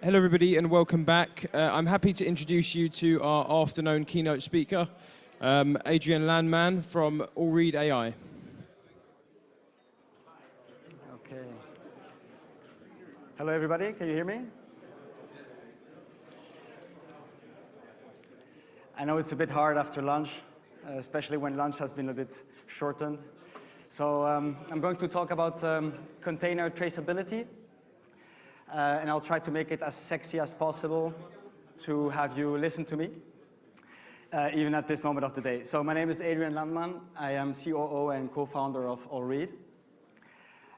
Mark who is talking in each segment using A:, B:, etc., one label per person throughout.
A: Hello everybody and welcome back. I'm happy to introduce you to our afternoon keynote speaker, Adriaan Landman from AllRead AI.
B: Okay. Hello everybody, can you hear me? I know it's a bit hard after lunch, especially when lunch has been a bit shortened. So I'm going to talk about container traceability. And I'll try to make it as sexy as possible to have you listen to me, even at this moment of the day. So my name is Adriaan Landman. I am COO and co-founder of AllRead.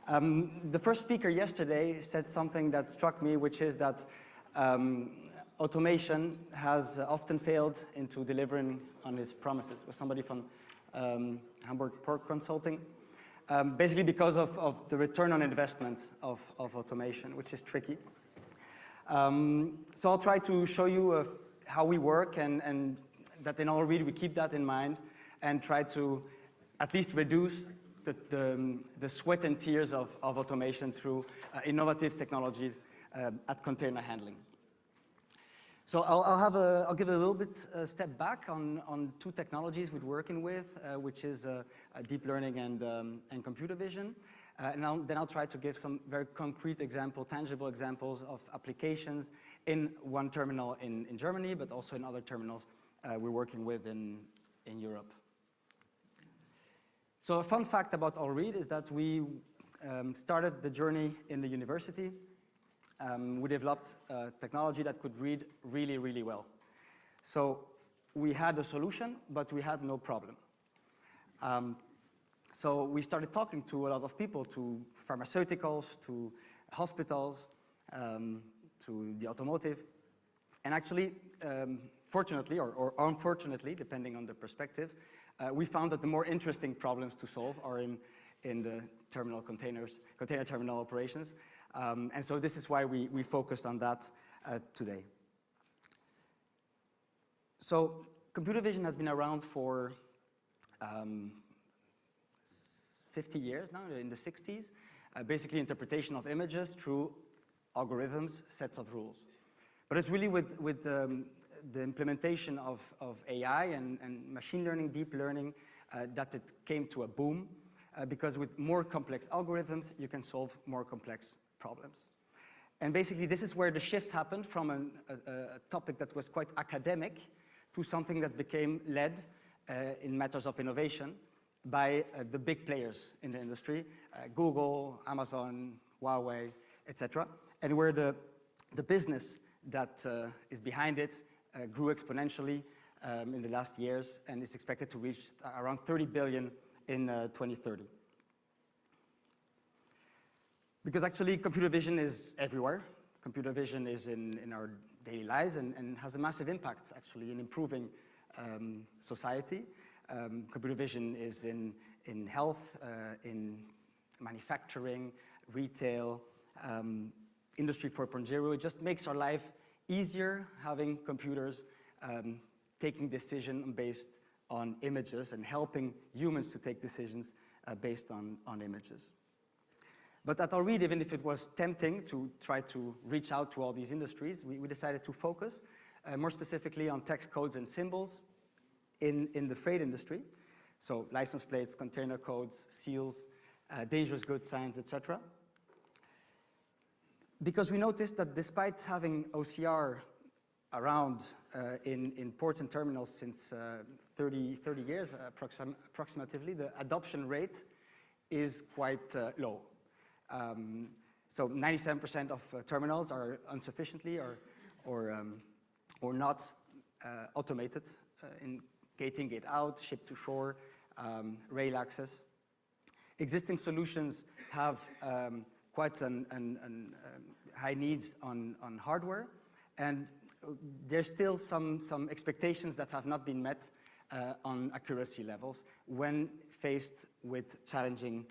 B: The first speaker yesterday said something that struck me, which is that automation has often failed into delivering on his promises. It was somebody from Hamburg Port Consulting. Basically because of the return on investment of automation, which is tricky. So I'll try to show you how we work and that in AllRead we keep that in mind and try to at least reduce the sweat and tears of automation through innovative technologies at container handling. So I'll give a little bit step back on two technologies we're working with, which is deep learning and computer vision. And then I'll try to give some very concrete tangible examples of applications in one terminal in Germany, but also in other terminals we're working with in Europe. So a fun fact about AllRead is that we started the journey in the university. We developed technology that could read really, really well. So we had a solution, but we had no problem. So we started talking to a lot of people, to pharmaceuticals, to hospitals, to the automotive. And actually, fortunately or unfortunately, depending on the perspective, we found that the more interesting problems to solve are in the container terminal operations. And so this is why we focused on that today. So computer vision has been around for 50 years now, in the 60s. Basically interpretation of images through algorithms, sets of rules. But it's really with the implementation of AI and machine learning, deep learning, that it came to a boom. Because with more complex algorithms, you can solve more complex problems. And basically, this is where the shift happened from a topic that was quite academic to something that became led in matters of innovation by the big players in the industry, Google, Amazon, Huawei, etc. And where the business that is behind it grew exponentially in the last years and is expected to reach around 30 billion in 2030. Because actually computer vision is everywhere. Computer vision is in our daily lives and has a massive impact actually in improving society. Computer vision is in health, in manufacturing, retail, Industry 4.0. It just makes our life easier having computers taking decisions based on images and helping humans to take decisions based on images. But at AllRead, even if it was tempting to try to reach out to all these industries, we decided to focus more specifically on text codes and symbols in the freight industry. So license plates, container codes, seals, dangerous goods signs, etc. Because we noticed that despite having OCR around in ports and terminals since 30 years approximately, the adoption rate is quite low. So 97% of terminals are insufficiently or not automated in gate in, gate out, ship to shore, rail access. Existing solutions have quite high needs on hardware, and there's still some expectations that have not been met on accuracy levels when faced with challenging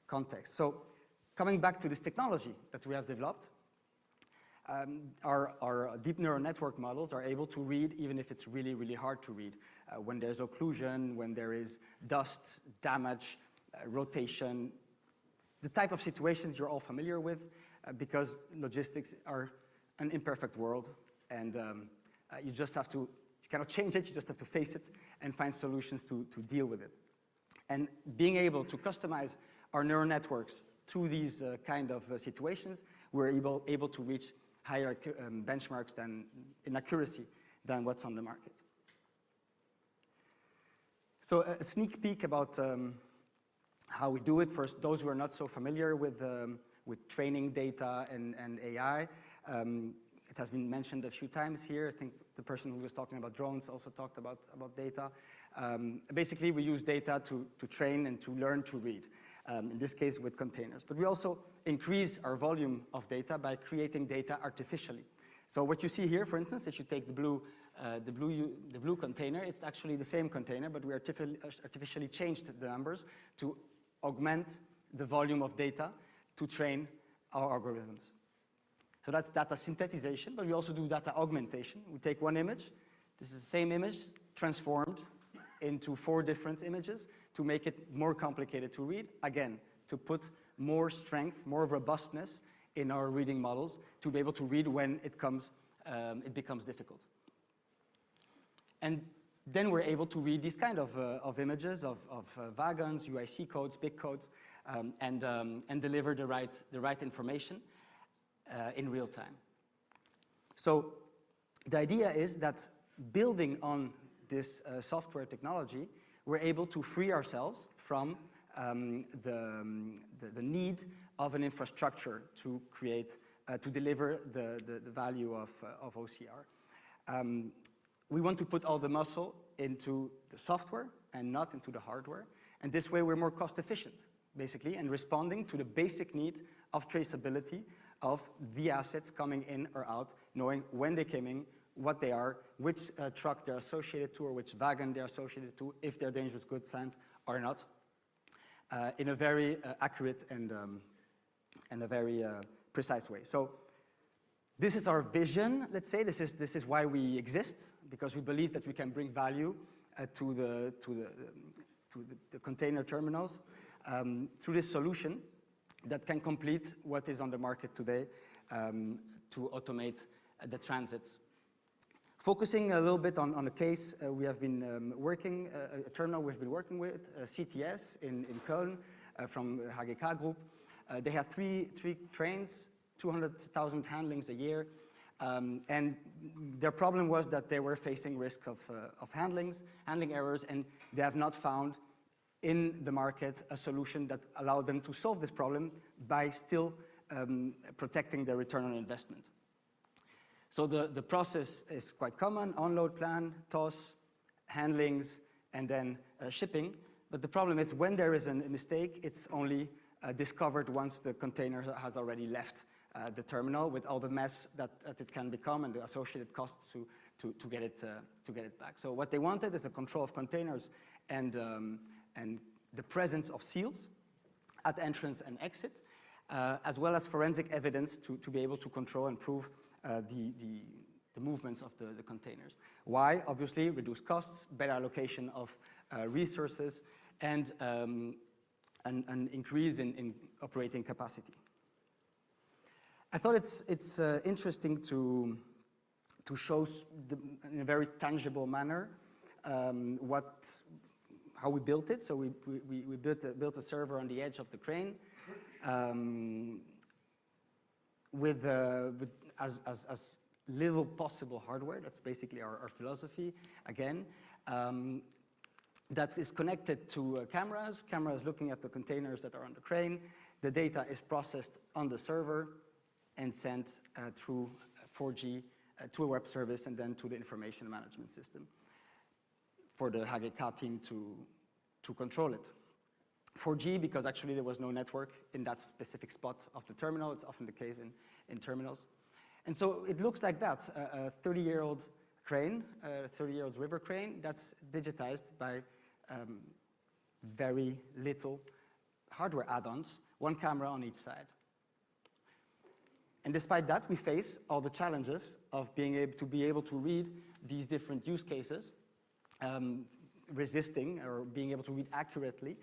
B: context. So coming back to this technology that we have developed, our deep neural network models are able to read even if it's really, really hard to read. When there's occlusion, when there is dust, damage, rotation, the type of situations you're all familiar with, because logistics are an imperfect world, and you just have to, you cannot change it, you just have to face it and find solutions to deal with it. And being able to customize our neural networks to these kind of situations, we're able to reach higher benchmarks than in accuracy than what's on the market. So a sneak peek about how we do it. First, those who are not so familiar with training data and AI, it has been mentioned a few times here. I think the person who was talking about drones also talked about data. Basically, we use data to train and to learn to read, in this case with containers. But we also increase our volume of data by creating data artificially. So what you see here, for instance, if you take the blue container, it's actually the same container, but we artificially changed the numbers to augment the volume of data to train our algorithms. So that's data synthetization, but we also do data augmentation. We take one image, this is the same image, transformed into 4 different images to make it more complicated to read. Again, to put more strength, more robustness in our reading models to be able to read when it becomes difficult. And then we're able to read these kind of images of wagons, UIC codes, big codes, and deliver the right information in real time. So the idea is that building on this software technology, we're able to free ourselves from the need of an infrastructure to create, to deliver the value of OCR. We want to put all the muscle into the software and not into the hardware. And this way we're more cost efficient, basically, and responding to the basic need of traceability of the assets coming in or out, knowing when they came in, what they are, which truck they're associated to or which wagon they're associated to, if they're dangerous goods signs or not, in a very accurate and a very precise way. So this is our vision, let's say. This is why we exist, because we believe that we can bring value to the container terminals through this solution that can complete what is on the market today to automate the transits. Focusing a little bit on a case we have been working, a terminal we've been working with, CTS in Köln from HGK Group. They have three trains, 200,000 handlings a year, and their problem was that they were facing risk of handling errors, and they have not found in the market a solution that allowed them to solve this problem by still protecting their return on investment. So the process is quite common: onload plan, toss, handlings, and then shipping. But the problem is when there is a mistake, it's only discovered once the container has already left the terminal, with all the mess that it can become and the associated costs to get it back. So what they wanted is a control of containers and the presence of seals at entrance and exit, as well as forensic evidence to be able to control and prove the movements of the containers. Why? Obviously, reduce costs, better allocation of resources, and an increase in operating capacity. I thought it's interesting to show in a very tangible manner how we built it. So we built a server on the edge of the crane with as little possible hardware. That's basically our philosophy. Again, that is connected to cameras looking at the containers that are on the crane. The data is processed on the server and sent through 4G to a web service and then to the information management system for the HGK team to control it. 4G because actually there was no network in that specific spot of the terminal. It's often the case in terminals. And so it looks like that, a 30-year-old crane, a 30-year-old river crane that's digitized by very little hardware add-ons, one camera on each side. And despite that, we face all the challenges of being able to read these different use cases, resisting or being able to read accurately,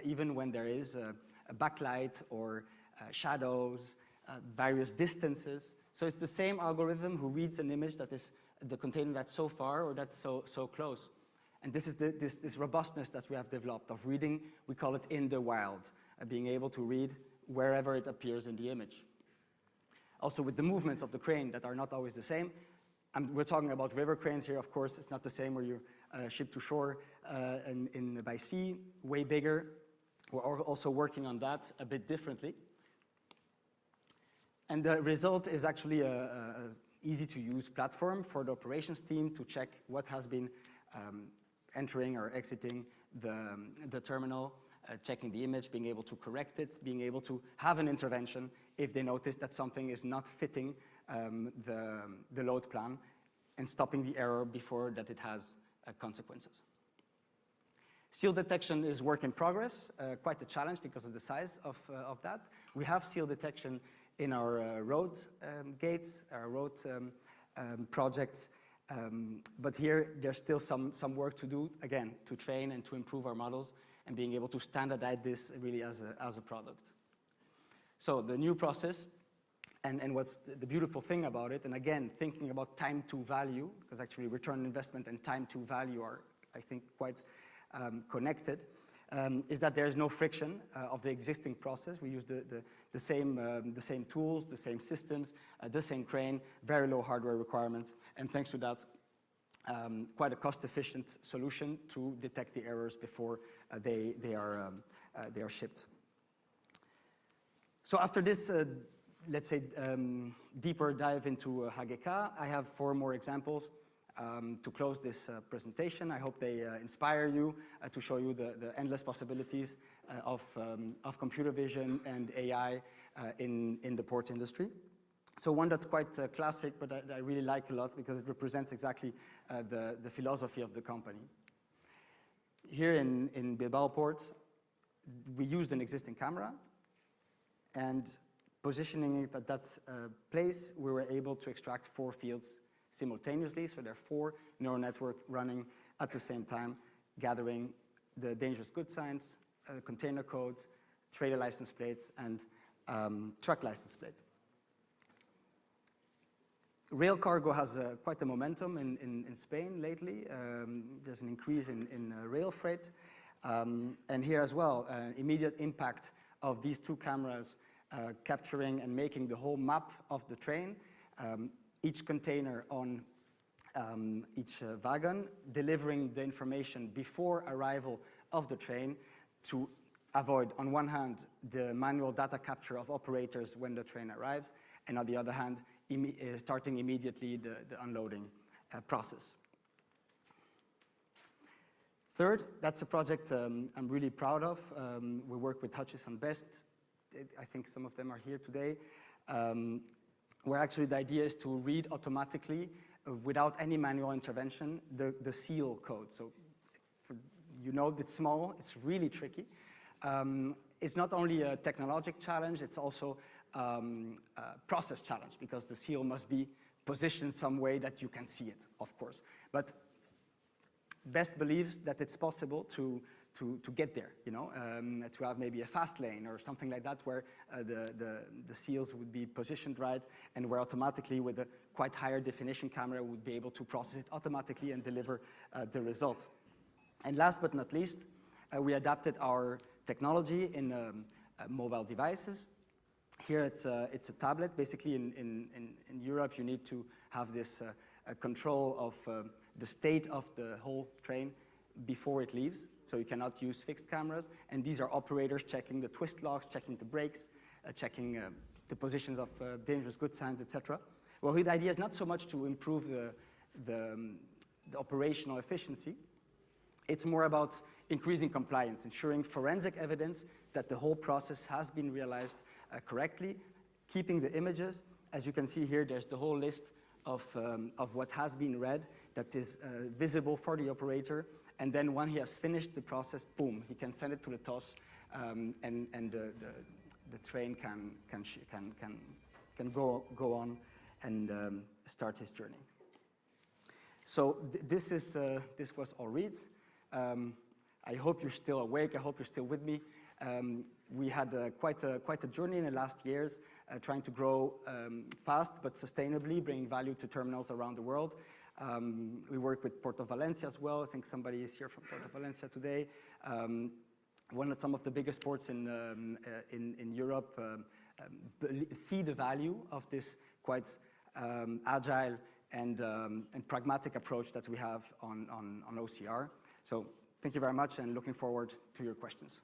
B: even when there is backlight or shadows, various distances. So it's the same algorithm who reads an image that is the container that's so far or that's so close. And this is this robustness that we have developed of reading. We call it in the wild, being able to read wherever it appears in the image. Also with the movements of the crane that are not always the same. We're talking about river cranes here, of course. It's not the same where you ship to shore by sea, way bigger. We're also working on that a bit differently. And the result is actually a easy-to-use platform for the operations team to check what has been entering or exiting the terminal, checking the image, being able to correct it, being able to have an intervention if they notice that something is not fitting the load plan, and stopping the error before that it has consequences. Seal detection is work in progress, quite a challenge because of the size of that. We have seal detection in our road gates, our road projects, but here there's still some work to do, again, to train and to improve our models and being able to standardize this really as a product. So the new process, and what's the beautiful thing about it, and again, thinking about time to value, because actually return on investment and time to value are, I think, quite connected, is that there's no friction of the existing process. We use the same tools, the same systems, the same crane, very low hardware requirements, and thanks to that, quite a cost-efficient solution to detect the errors before they are shipped. So after this, let's say, deeper dive into HGK, I have 4 more examples to close this presentation. I hope they inspire you to show you the endless possibilities of computer vision and AI in the port industry. So one that's quite classic, but I really like a lot because it represents exactly the philosophy of the company. Here in Bilbao Port, we used an existing camera, and positioning it at that place, we were able to extract 4 fields simultaneously. So there are 4 neural networks running at the same time, gathering the dangerous goods signs, container codes, trailer license plates, and truck license plates. Rail cargo has quite a momentum in Spain lately. There's an increase in rail freight. And here as well, immediate impact of these 2 cameras capturing and making the whole map of the train, each container on each wagon, delivering the information before arrival of the train to avoid, on one hand, the manual data capture of operators when the train arrives, and on the other hand, starting immediately the unloading process. Third, that's a project I'm really proud of. We work with Hutchison Best. I think some of them are here today. Where actually the idea is to read automatically, without any manual intervention, the seal code. So you know it's small, it's really tricky. It's not only a technological challenge, it's also a process challenge, because the seal must be positioned some way that you can see it, of course. But Best believes that it's possible to get there, you know, to have maybe a fast lane or something like that, where the seals would be positioned right, and where automatically with a quite higher definition camera would be able to process it automatically and deliver the result. And last but not least, we adapted our technology in mobile devices. Here it's a tablet. Basically in Europe you need to have this control of the state of the whole train before it leaves, so you cannot use fixed cameras, and these are operators checking the twist locks, checking the brakes, checking the positions of dangerous goods signs, etc. Well, the idea is not so much to improve the operational efficiency, it's more about increasing compliance, ensuring forensic evidence that the whole process has been realized correctly, keeping the images. As you can see here, there's the whole list of what has been read that is visible for the operator, and then when he has finished the process, boom, he can send it to the TOS, and the train can go on and start his journey. So this was AllRead. I hope you're still awake. I hope you're still with me. We had quite a journey in the last years, trying to grow fast but sustainably, bringing value to terminals around the world. We work with Port of Valencia as well. I think somebody is here from Port of Valencia today. Some of the biggest ports in Europe see the value of this quite agile and pragmatic approach that we have on OCR. So thank you very much, and looking forward to your questions.